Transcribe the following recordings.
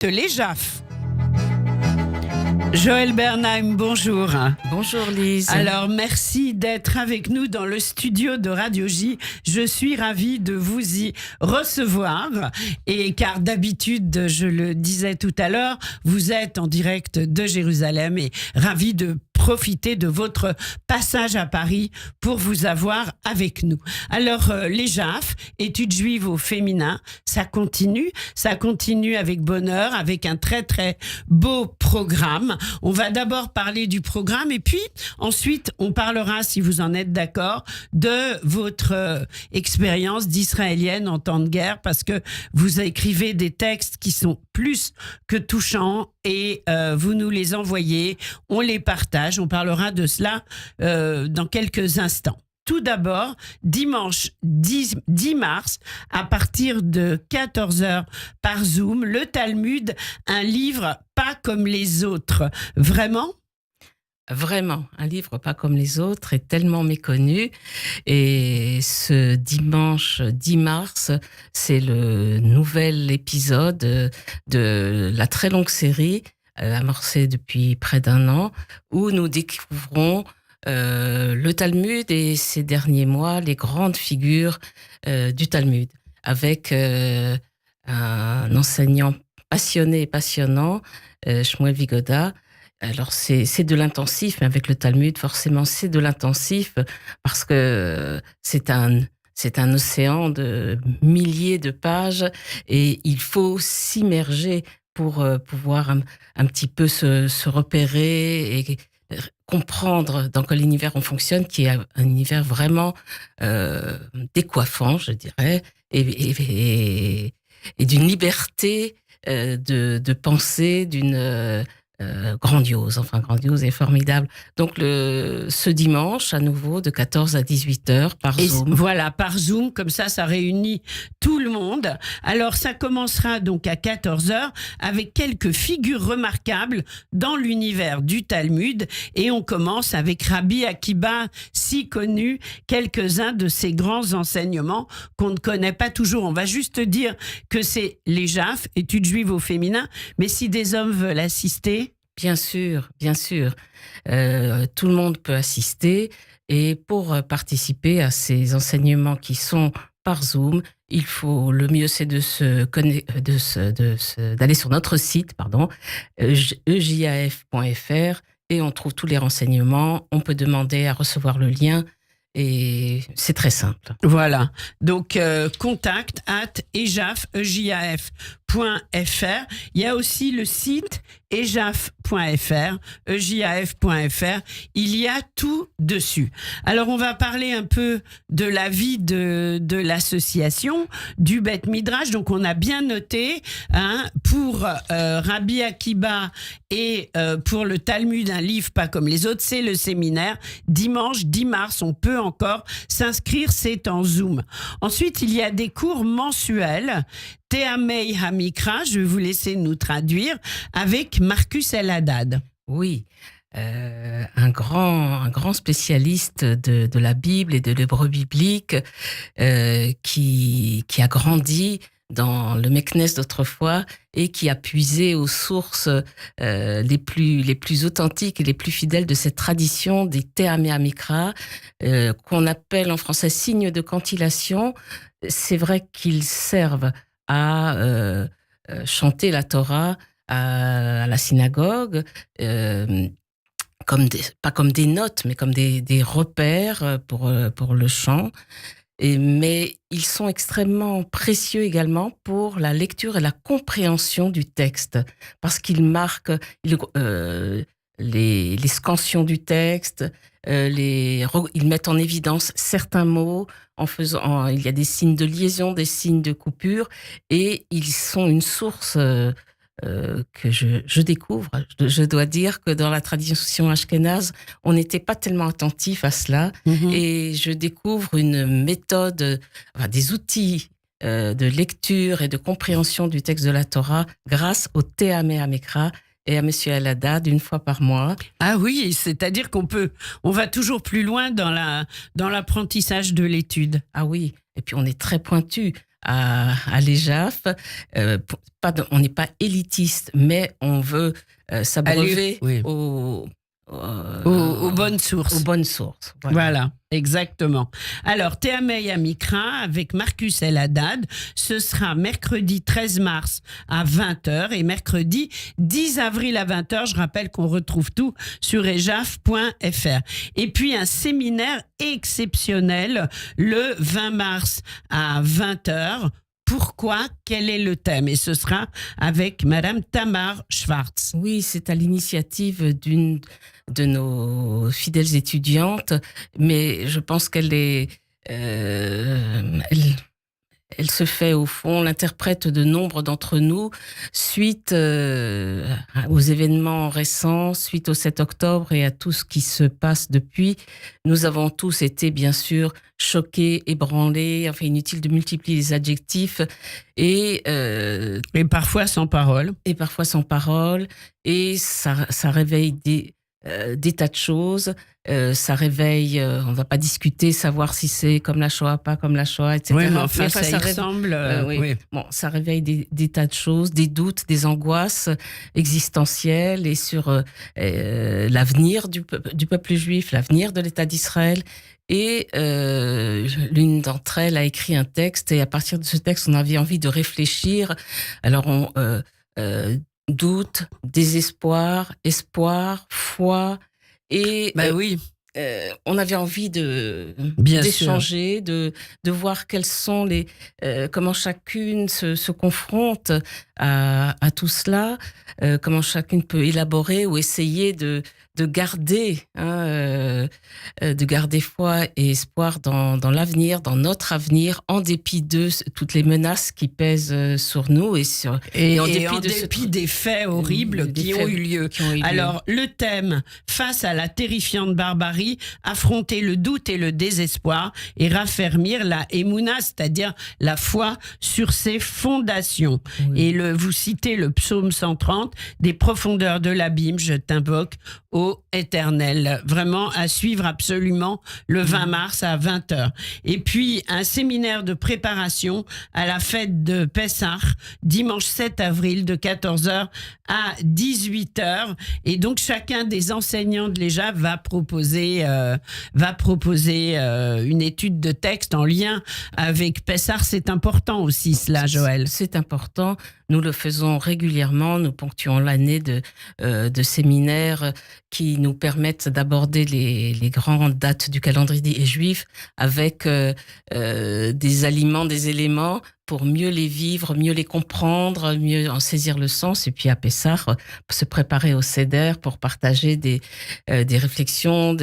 Les JAF. Joël Bernheim, bonjour. Bonjour Lise. Alors, merci d'être avec nous dans le studio de Radio J. Je suis ravie de vous y recevoir. Et car d'habitude, je le disais tout à l'heure, vous êtes en direct de Jérusalem et ravie de profiter de votre passage à Paris pour vous avoir avec nous. Alors, les JAF, études juives au féminin, ça continue avec bonheur, avec un très très beau programme. On va d'abord parler du programme et puis ensuite on parlera, si vous en êtes d'accord, de votre expérience d'israélienne en temps de guerre, parce que vous écrivez des textes qui sont plus que touchants et vous nous les envoyez, on les partage, on parlera de cela dans quelques instants. Tout d'abord, dimanche 10 mars, à partir de 14h par Zoom, le Talmud, un livre pas comme les autres. Vraiment ? Vraiment, un livre pas comme les autres est tellement méconnu. Et ce dimanche 10 mars, c'est le nouvel épisode de la très longue série amorcée depuis près d'un an, où nous découvrons le Talmud et ces derniers mois, les grandes figures du Talmud, avec un enseignant passionné et passionnant, Shmuel Vigoda. Alors c'est de l'intensif, mais avec le Talmud, forcément, c'est de l'intensif, parce que c'est un océan de milliers de pages et il faut s'immerger pour pouvoir un petit peu se repérer et comprendre dans quel univers on fonctionne, qui est un univers vraiment décoiffant, je dirais, et d'une liberté de pensée, d'une grandiose et formidable. Donc ce dimanche, à nouveau, de 14 à 18h par Zoom. Voilà, par Zoom, comme ça réunit tout le monde. Alors ça commencera donc à 14h avec quelques figures remarquables dans l'univers du Talmud, et on commence avec Rabbi Akiba, si connu, quelques-uns de ses grands enseignements qu'on ne connaît pas toujours. On va juste dire que c'est les JAF, études juives au féminin, mais si des hommes veulent assister... Bien sûr. Tout le monde peut assister, et pour participer à ces enseignements qui sont par Zoom, le mieux c'est d'aller sur notre site, ejaf.fr, et on trouve tous les renseignements. On peut demander à recevoir le lien. Et c'est très simple. Voilà. Donc, contact @ejaf.fr. Il y a aussi le site ejaf.fr, ejaf.fr. Il y a tout dessus. Alors, on va parler un peu de la vie de l'association, du Beth Midrash. Donc, on a bien noté, pour Rabbi Akiba et pour le Talmud, un livre pas comme les autres, c'est le séminaire. Dimanche 10 mars, on peut encore s'inscrire, c'est en Zoom. Ensuite, il y a des cours mensuels, Tehamei Hamikra, je vais vous laisser nous traduire, avec Marcus El Haddad. Oui, un grand spécialiste de la Bible et de l'hébreu biblique, qui a grandi dans le Meknès d'autrefois et qui a puisé aux sources les plus authentiques et les plus fidèles de cette tradition des Tehamei Hamikra, qu'on appelle en français signes de cantillation. C'est vrai qu'ils servent à chanter la Torah à la synagogue, pas comme des notes, mais comme des repères pour le chant. Mais ils sont extrêmement précieux également pour la lecture et la compréhension du texte, parce qu'ils marquent les scansions du texte, ils mettent en évidence certains mots il y a des signes de liaison, des signes de coupure, et ils sont une source que je découvre. Je dois dire que dans la tradition ashkénaze, on n'était pas tellement attentif à cela, et je découvre une méthode, des outils de lecture et de compréhension du texte de la Torah grâce au Tehamei Hamikra et à Monsieur El Haddad une fois par mois. Ah oui, c'est-à-dire on va toujours plus loin dans l'apprentissage de l'étude. Ah oui, et puis on est très pointu. à l'EJAF. On n'est pas élitiste, mais on veut s'abreuver aux bonnes sources. Aux bonnes sources. Voilà, exactement. Alors, Théamey Amikra avec Marcus El Haddad, ce sera mercredi 13 mars à 20h et mercredi 10 avril à 20h. Je rappelle qu'on retrouve tout sur ejaf.fr. Et puis, un séminaire exceptionnel le 20 mars à 20h. Pourquoi? Quel est le thème? Et ce sera avec Madame Tamar Schwartz. Oui, c'est à l'initiative d'une de nos fidèles étudiantes, mais je pense qu'elle est... Elle se fait au fond l'interprète de nombre d'entre nous suite aux événements récents, suite au 7 octobre et à tout ce qui se passe depuis. Nous avons tous été bien sûr choqués, ébranlés, enfin inutile de multiplier les adjectifs et parfois sans parole. Et parfois sans parole et ça réveille des tas de choses. Ça réveille, on ne va pas discuter, savoir si c'est comme la Shoah, pas comme la Shoah, etc. Oui, mais enfin, ça ressemble. Oui. Bon, ça réveille des tas de choses, des doutes, des angoisses existentielles et sur l'avenir du peuple juif, l'avenir de l'État d'Israël. Et l'une d'entre elles a écrit un texte et à partir de ce texte, on avait envie de réfléchir. Alors, doute, désespoir, espoir, foi et oui. On avait envie d'échanger, de voir quels sont comment chacune se confronte à tout cela, comment chacune peut élaborer ou essayer de garder foi et espoir dans l'avenir, dans notre avenir, en dépit de toutes les menaces qui pèsent sur nous et en dépit des faits horribles qui ont eu lieu. Alors, le thème, face à la terrifiante barbarie, affronter le doute et le désespoir et raffermir la émouna, c'est-à-dire la foi sur ses fondations. Oui. Et vous citez le psaume 130, des profondeurs de l'abîme, je t'invoque, ô Éternel. Vraiment à suivre absolument le 20 mars à 20h. Et puis, un séminaire de préparation à la fête de Pessah, dimanche 7 avril de 14h à 18h. Et donc, chacun des enseignants de l'EJAF va proposer une étude de texte en lien avec Pessah. C'est important aussi cela, Joël. C'est important. Nous le faisons régulièrement. Nous ponctuons l'année de séminaires qui nous permettent d'aborder les grandes dates du calendrier juif avec des aliments, des éléments pour mieux les vivre, mieux les comprendre, mieux en saisir le sens. Et puis à Pessah, se préparer au Seder pour partager des réflexions,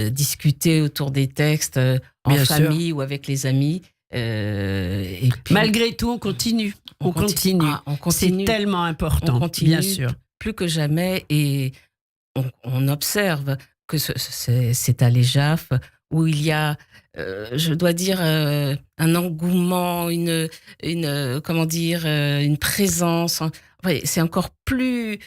discuter autour des textes en famille ou avec les amis. Et puis, malgré tout, on continue. On continue. C'est tellement important. On continue, bien sûr. Plus que jamais. Et on observe que c'est à l'EJAF où il y a, je dois dire, un engouement, une présence. Ouais, c'est encore plus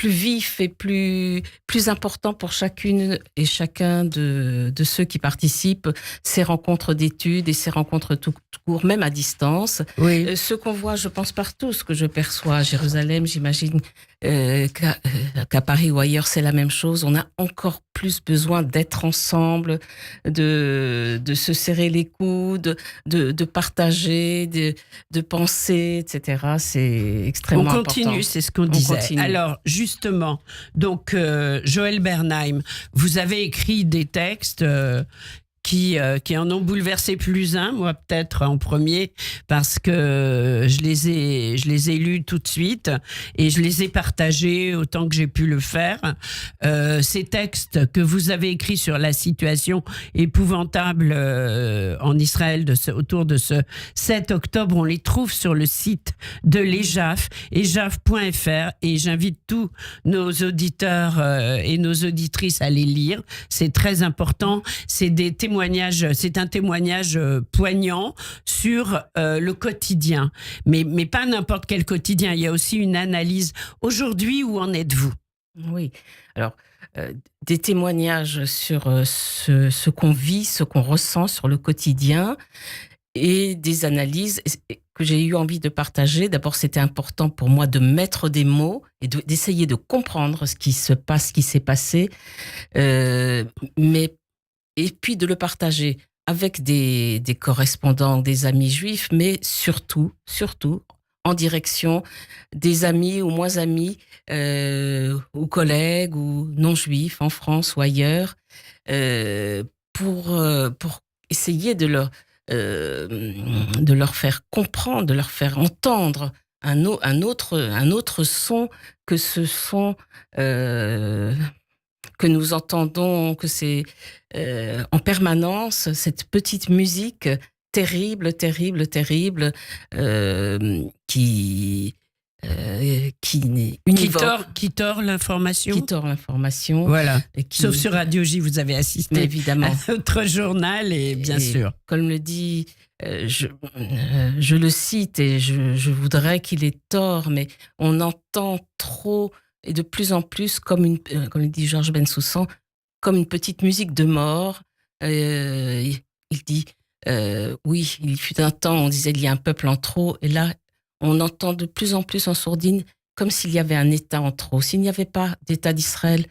vif et plus important pour chacune et chacun de ceux qui participent, ces rencontres d'études et ces rencontres tout court, même à distance. Oui. Ce qu'on voit, je pense partout, ce que je perçois à Jérusalem, j'imagine qu'à Paris ou ailleurs, c'est la même chose. On a encore plus besoin d'être ensemble, de se serrer les coudes, de partager, de penser, etc. C'est extrêmement important. On continue, c'est ce qu'on disait. Continue. Alors, justement, donc, Joël Bernheim, vous avez écrit des textes qui en ont bouleversé plus un, moi peut-être en premier, parce que je les ai lus tout de suite et je les ai partagés autant que j'ai pu le faire. Ces textes que vous avez écrits sur la situation épouvantable en Israël autour de ce 7 octobre, on les trouve sur le site de l'EJAF, ejaf.fr, et j'invite tous nos auditeurs et nos auditrices à les lire. C'est très important. C'est un témoignage poignant sur le quotidien, mais pas n'importe quel quotidien. Il y a aussi une analyse. Aujourd'hui, où en êtes-vous? Oui, alors des témoignages sur ce qu'on vit, ce qu'on ressent sur le quotidien, et des analyses que j'ai eu envie de partager. D'abord, c'était important pour moi de mettre des mots et d'essayer de comprendre ce qui se passe, ce qui s'est passé, mais et puis de le partager avec des correspondants, des amis juifs, mais surtout en direction des amis ou moins amis, ou collègues ou non juifs en France ou ailleurs, pour essayer de leur faire comprendre, de leur faire entendre un autre son que ce son que nous entendons, que c'est en permanence cette petite musique terrible, qui n'est univoque, qui tord l'information. qui tord l'information. Voilà. Et qui, Sauf sur Radio J, vous avez assisté mais évidemment. à notre journal et bien sûr. Comme le dit, je le cite et je voudrais qu'il ait tort, mais on entend trop et de plus en plus, comme le dit Georges Bensoussan, comme une petite musique de mort. Il dit, oui, il fut un temps, on disait il y a un peuple en trop, et là, on entend de plus en plus en sourdine, comme s'il y avait un État en trop. S'il n'y avait pas d'État d'Israël,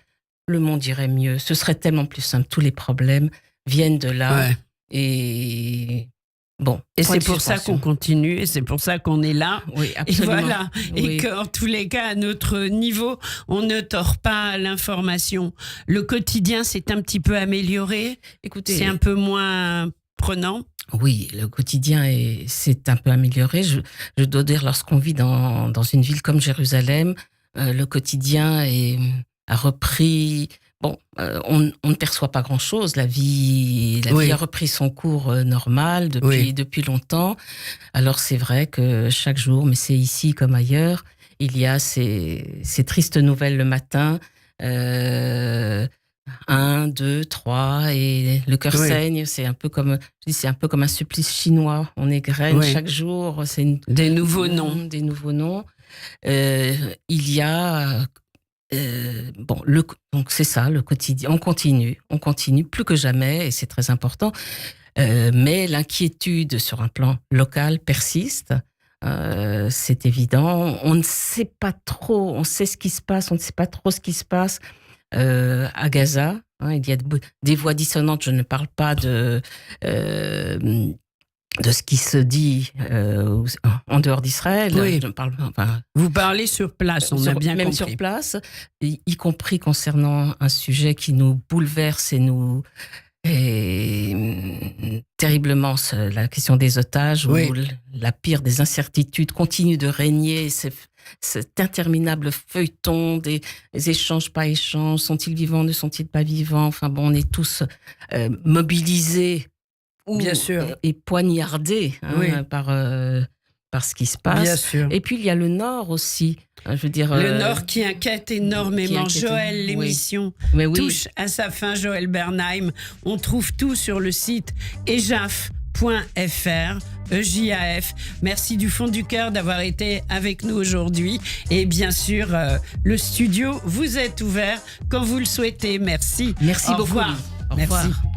le monde irait mieux. Ce serait tellement plus simple. Tous les problèmes viennent de là. Ouais. Et bon. Et c'est pour ça qu'on continue, et c'est pour ça qu'on est là. Oui, absolument. Et voilà. Oui. Et qu'en tous les cas, à notre niveau, on ne tord pas l'information. Le quotidien s'est un petit peu amélioré. Écoutez, C'est un peu moins prenant. Oui, le quotidien s'est un peu amélioré. Je dois dire, lorsqu'on vit dans une ville comme Jérusalem, le quotidien a repris. Bon, on ne perçoit pas grand-chose. La vie a repris son cours normal depuis longtemps. Alors c'est vrai que chaque jour, mais c'est ici comme ailleurs, il y a ces tristes nouvelles le matin. 1, 2, 3, et le cœur saigne. C'est un peu comme un supplice chinois. On égrène chaque jour. C'est des nouveaux noms. Des nouveaux noms. Il y a donc c'est ça, le quotidien. On continue plus que jamais, et c'est très important. Mais l'inquiétude sur un plan local persiste. C'est évident. On ne sait pas trop. On sait ce qui se passe. On ne sait pas trop ce qui se passe. À Gaza, il y a des voix dissonantes. Je ne parle pas de ce qui se dit en dehors d'Israël. Oui. Je parle, vous parlez sur place, on a bien même compris. sur place, y compris concernant un sujet qui nous bouleverse et terriblement, la question des otages, où la pire des incertitudes continue de régner. Cet interminable feuilleton des échanges, pas échanges, sont-ils vivants, ne sont-ils pas vivants? Enfin bon, on est tous mobilisés bien sûr, et poignardés par ce qui se passe. Bien sûr. Et puis il y a le Nord aussi. Je veux dire, le Nord qui inquiète énormément. Joël, l'émission touche à sa fin. Joël Bernheim. On trouve tout sur le site ejaf.fr. EJAF. Merci du fond du cœur d'avoir été avec nous aujourd'hui. Et bien sûr, le studio vous est ouvert quand vous le souhaitez. Merci. Merci beaucoup. Au revoir. Au revoir. Merci.